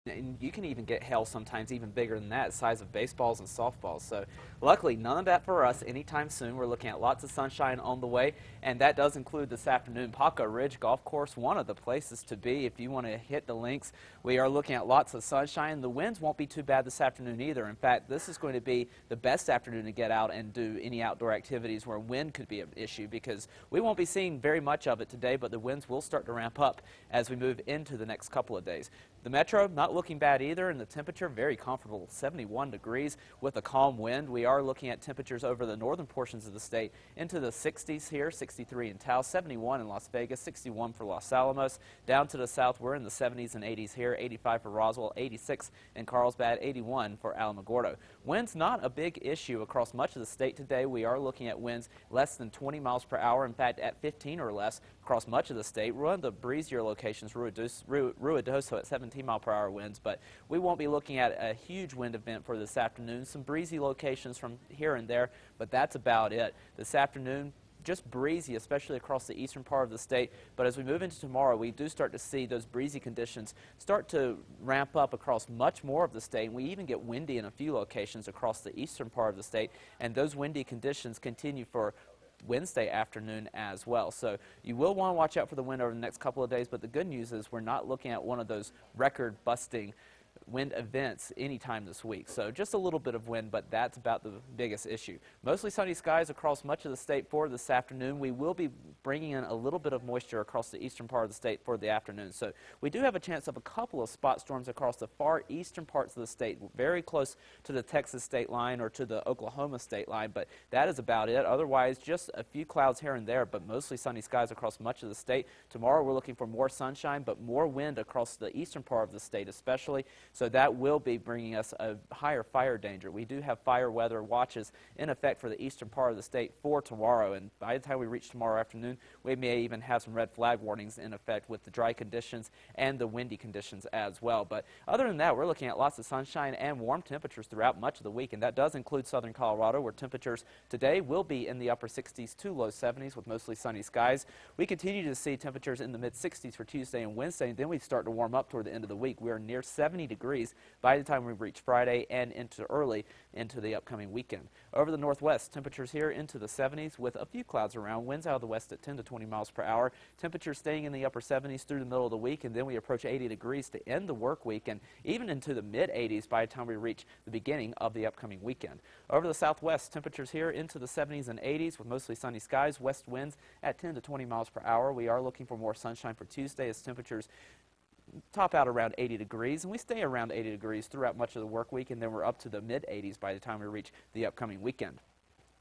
And you can even get hail sometimes even bigger than that, size of baseballs and softballs. So luckily, none of that for us anytime soon. We're looking at lots of sunshine on the way, and that does include this afternoon. Paco Ridge Golf Course, one of the places to be if you want to hit the links. We are looking at lots of sunshine. The winds won't be too bad this afternoon either. In fact, this is going to be the best afternoon to get out and do any outdoor activities where wind could be an issue, because we won't be seeing very much of it today, but the winds will start to ramp up as we move into the next couple of days. The metro, not looking bad either, and the temperature very comfortable, 71 degrees with a calm wind. We are looking at temperatures over the northern portions of the state into the 60s here, 63 in Taos, 71 in Las Vegas, 61 for Los Alamos. Down to the south, we're in the 70s and 80s here, 85 for Roswell, 86 in Carlsbad, 81 for Alamogordo. Winds not a big issue across much of the state today. We are looking at winds less than 20 miles per hour, in fact at 15 or less across much of the state. One of the breezier locations, Ruidoso at 17-mile-per-hour winds, but we won't be looking at a huge wind event for this afternoon. Some breezy locations from here and there, but that's about it. This afternoon, just breezy, especially across the eastern part of the state. But as we move into tomorrow, we do start to see those breezy conditions start to ramp up across much more of the state. And we even get windy in a few locations across the eastern part of the state, and those windy conditions continue for Wednesday afternoon as well. So you will want to watch out for the wind over the next couple of days, but the good news is we're not looking at one of those record-busting wind events anytime this week. So just a little bit of wind, but that's about the biggest issue. Mostly sunny skies across much of the state for this afternoon. We will be bringing in a little bit of moisture across the eastern part of the state for the afternoon. So we do have a chance of a couple of spot storms across the far eastern parts of the state, very close to the Texas state line or to the Oklahoma state line, but that is about it. Otherwise, just a few clouds here and there, but mostly sunny skies across much of the state. Tomorrow we're looking for more sunshine, but more wind across the eastern part of the state especially. So that will be bringing us a higher fire danger. We do have fire weather watches in effect for the eastern part of the state for tomorrow, and by the time we reach tomorrow afternoon, we may even have some red flag warnings in effect with the dry conditions and the windy conditions as well. But other than that, we're looking at lots of sunshine and warm temperatures throughout much of the week, and that does include southern Colorado, where temperatures today will be in the upper 60s to low 70s with mostly sunny skies. We continue to see temperatures in the mid 60s for Tuesday and Wednesday, and then we start to warm up toward the end of the week. We are near 70 degrees by the time we reach Friday and early into the upcoming weekend. Over the northwest, temperatures here into the 70s with a few clouds around, winds out of the west at 10 to 20 miles per hour, temperatures staying in the upper 70s through the middle of the week, and then we approach 80 degrees to end the work week, and even into the mid 80s by the time we reach the beginning of the upcoming weekend. Over the southwest, temperatures here into the 70s and 80s with mostly sunny skies, west winds at 10 to 20 miles per hour. We are looking for more sunshine for Tuesday as temperatures top out around 80 degrees, and we stay around 80 degrees throughout much of the work week, and then we're up to the mid 80s by the time we reach the upcoming weekend.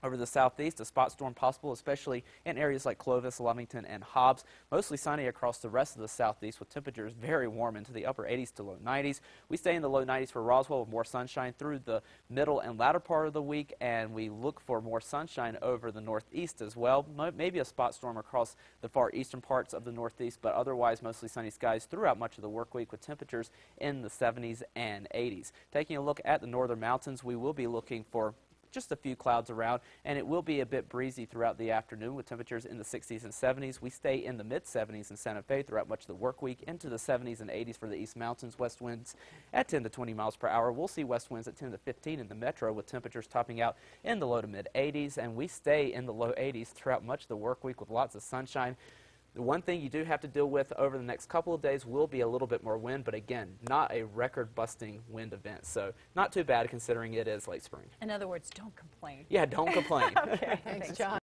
Over the southeast, a spot storm possible, especially in areas like Clovis, Lovington, and Hobbs. Mostly sunny across the rest of the southeast with temperatures very warm into the upper 80s to low 90s. We stay in the low 90s for Roswell with more sunshine through the middle and latter part of the week, and we look for more sunshine over the northeast as well. Maybe a spot storm across the far eastern parts of the northeast, but otherwise mostly sunny skies throughout much of the work week with temperatures in the 70s and 80s. Taking a look at the northern mountains, we will be looking for just a few clouds around, and it will be a bit breezy throughout the afternoon with temperatures in the 60s and 70s. We stay in the mid-70s in Santa Fe throughout much of the work week, into the 70s and 80s for the East Mountains. West winds at 10 to 20 miles per hour. We'll see west winds at 10 to 15 in the metro with temperatures topping out in the low to mid-80s, and we stay in the low 80s throughout much of the work week with lots of sunshine. The one thing you do have to deal with over the next couple of days will be a little bit more wind, but again, not a record-busting wind event, so not too bad considering it is late spring. In other words, don't complain. Yeah, don't complain. Okay, thanks, John.